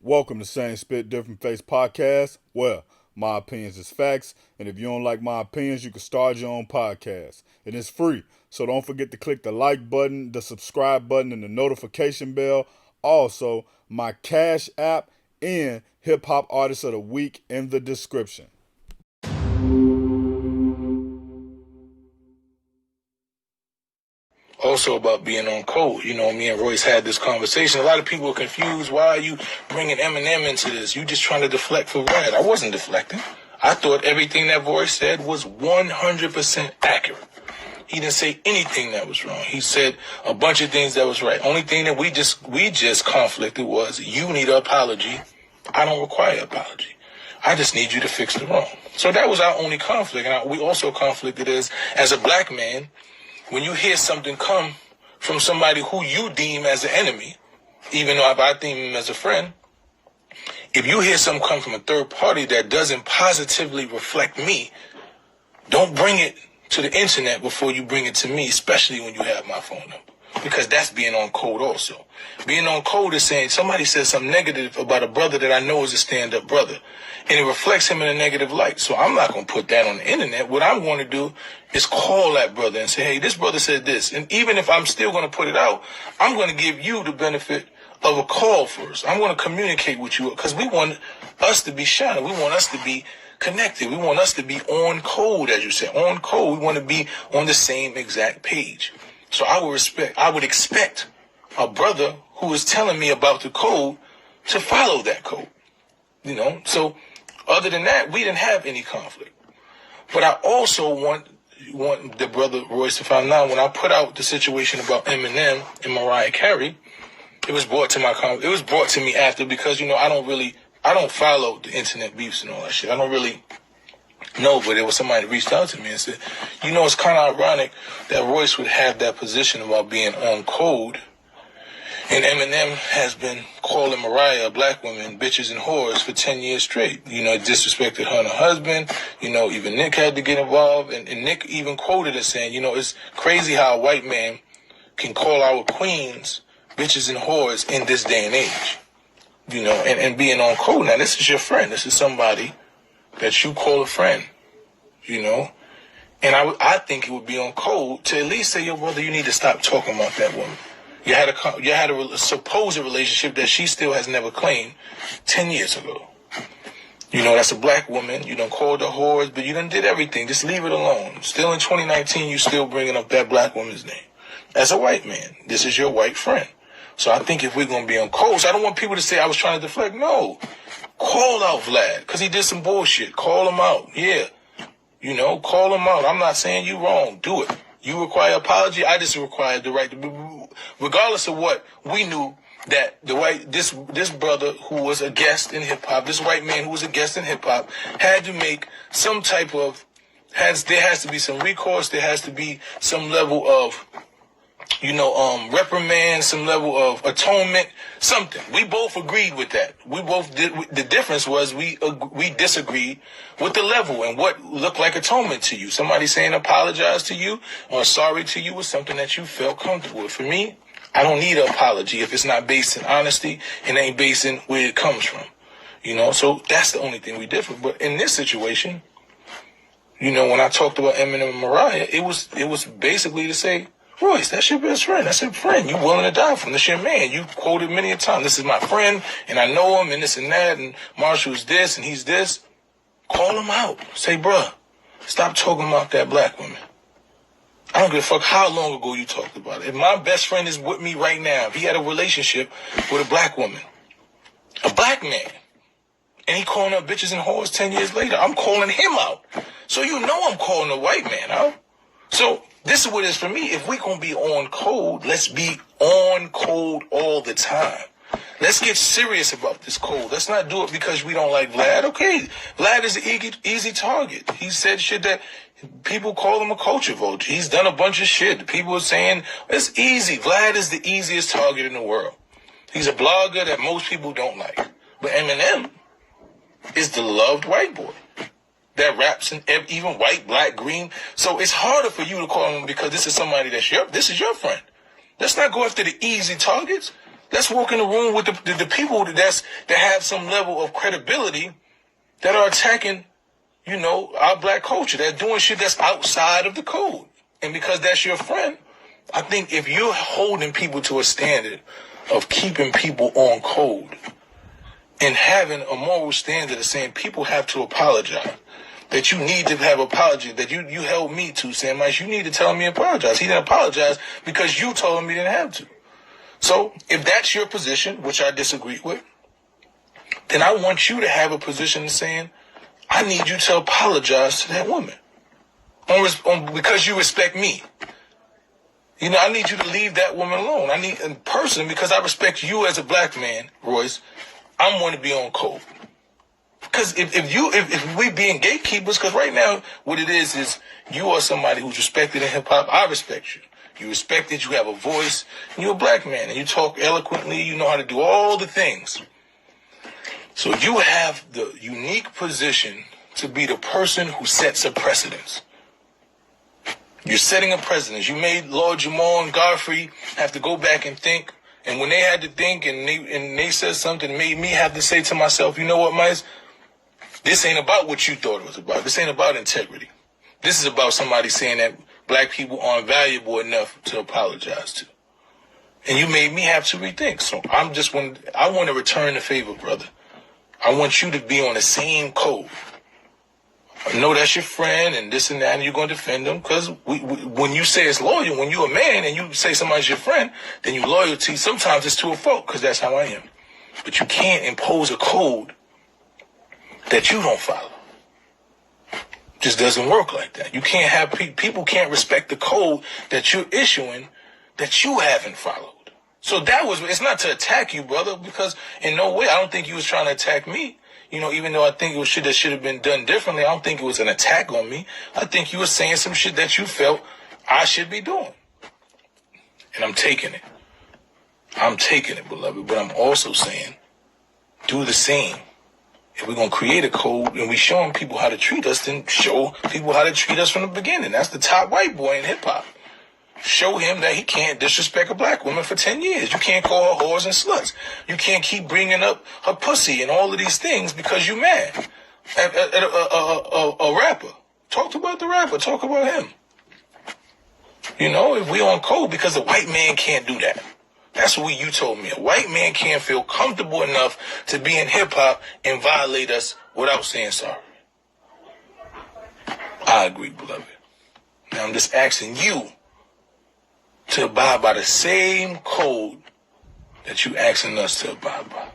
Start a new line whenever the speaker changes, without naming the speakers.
Welcome to Same Spit Different Face Podcast. Well, my opinions is facts, and if you don't like my opinions, you can start your own podcast. And it's free, so don't forget to click the like button, the subscribe button, and the notification bell. Also, my Cash App and Hip Hop Artist of the Week in the description.
Also about being on code. You know, me and Royce had this conversation. A lot of people are confused. Why are you bringing Eminem into this? You just trying to deflect for Vlad. I wasn't deflecting. I thought everything that Royce said was 100% accurate. He didn't say anything that was wrong. He said a bunch of things that was right. Only thing that we just conflicted was you need an apology. I don't require an apology. I just need you to fix the wrong. So that was our only conflict. And we also conflicted as a black man, when you hear something come from somebody who you deem as an enemy, even though I deem him as a friend, if you hear something come from a third party that doesn't positively reflect me, don't bring it to the internet before you bring it to me, especially when you have my phone number. Because that's being on code also. Being on code is saying somebody says something negative about a brother that I know is a stand-up brother, and it reflects him in a negative light. So I'm not going to put that on the internet. What I'm going to do is call that brother and say, hey, this brother said this. And even if I'm still going to put it out, I'm going to give you the benefit of a call first. I'm going to communicate with you because we want us to be shining. We want us to be connected. We want us to be on code, as you said. On code, we want to be on the same exact page. So I would expect a brother who is telling me about the code to follow that code. You know, so other than that, we didn't have any conflict. But I also want the brother Royce to find out, when I put out the situation about Eminem and Mariah Carey, it was brought to me after, because, you know, I don't follow the internet beefs and all that shit. I don't really know, but there was somebody that reached out to me and said, you know, it's kind of ironic that Royce would have that position about being on code, and Eminem has been calling Mariah, a black woman, bitches and whores for 10 years straight. You know, disrespected her and her husband. You know, even Nick had to get involved. And Nick even quoted as saying, you know, it's crazy how a white man can call our queens bitches and whores in this day and age. You know, and being on code. Now, this is your friend. This is somebody that you call a friend, you know. And I think it would be on code to at least say, yo, brother, you need to stop talking about that woman. You had a supposed relationship that she still has never claimed 10 years ago. You know, that's a black woman. You done called her whores, but you done did everything. Just leave it alone. Still in 2019, you still bringing up that black woman's name. As a white man, this is your white friend. So I think if we're going to be on code, I don't want people to say I was trying to deflect. No. Call out Vlad, because he did some bullshit. Call him out. Yeah. You know, call him out. I'm not saying you wrong. Do it. You require apology. I just require the right to, regardless of what we knew, that this brother who was a guest in hip hop, this white man who was a guest in hip hop, had to make some type of, there has to be some recourse. There has to be some level of, you know, reprimand, some level of atonement, something. We both agreed with that. We both did. The difference was we disagreed with the level and what looked like atonement to you. Somebody saying apologize to you or sorry to you was something that you felt comfortable with. For me, I don't need an apology if it's not based in honesty and ain't based in where it comes from. You know, so that's the only thing we differ. But in this situation, you know, when I talked about Eminem and Mariah, it was basically to say, Royce, that's your best friend. That's your friend. You willing to die for him. That's your man. You quoted many a time. This is my friend, and I know him, and this and that, and Marshall's this, and he's this. Call him out. Say, bruh, stop talking about that black woman. I don't give a fuck how long ago you talked about it. If my best friend is with me right now, if he had a relationship with a black woman, a black man, and he calling up bitches and whores 10 years later, I'm calling him out. So you know I'm calling a white man out. So this is what it is for me. If we're going to be on code, let's be on code all the time. Let's get serious about this code. Let's not do it because we don't like Vlad. Okay, Vlad is an easy target. He said shit that people call him a culture vulture. He's done a bunch of shit. People are saying it's easy. Vlad is the easiest target in the world. He's a blogger that most people don't like. But Eminem is the loved white boy that raps in even white, black, green. So it's harder for you to call him because this is somebody this is your friend. Let's not go after the easy targets. Let's walk in the room with the people that have some level of credibility that are attacking, our black culture. They're doing shit that's outside of the code. And because that's your friend, I think if you're holding people to a standard of keeping people on code and having a moral standard of saying people have to apologize, that you need to have apology, that you held me to, saying, Mike, you need to tell me apologize. He didn't apologize because you told him he didn't have to. So if that's your position, which I disagree with, then I want you to have a position of saying, I need you to apologize to that woman because you respect me. I need you to leave that woman alone. I need in person because I respect you as a black man, Royce. I'm going to be on code. Because if we being gatekeepers, because right now what it is you are somebody who's respected in hip hop. I respect you. You respect it. You have a voice. And you're a black man, and you talk eloquently. You know how to do all the things. So you have the unique position to be the person who sets a precedence. You're setting a precedence. You made Lord Jamal and Godfrey have to go back and think. And when they had to think and they said something that made me have to say to myself, you know what, Mice? This ain't about what you thought it was about. This ain't about integrity. This is about somebody saying that black people aren't valuable enough to apologize to. And you made me have to rethink. So I want to return the favor, brother. I want you to be on the same code. I know that's your friend and this and that, and you're going to defend them because when you say it's loyal, when you're a man and you say somebody's your friend, then you loyalty. Sometimes it's to a fault because that's how I am. But you can't impose a code that you don't follow. Just doesn't work like that. You can't have people can't respect the code that you're issuing that you haven't followed. So it's not to attack you, brother, because in no way, I don't think you was trying to attack me. Even though I think it was shit that should have been done differently, I don't think it was an attack on me. I think you were saying some shit that you felt I should be doing. And I'm taking it. I'm taking it, beloved. But I'm also saying, do the same. If we're going to create a code and we showing people how to treat us, then show people how to treat us from the beginning. That's the top white boy in hip-hop. Show him that he can't disrespect a black woman for 10 years. You can't call her whores and sluts. You can't keep bringing up her pussy and all of these things because you mad at a rapper. Talk about the rapper. Talk about him. If we on code, because a white man can't do that. That's what you told me. A white man can't feel comfortable enough to be in hip-hop and violate us without saying sorry. I agree, beloved. Now I'm just asking you to abide by the same code that you asking us to abide by.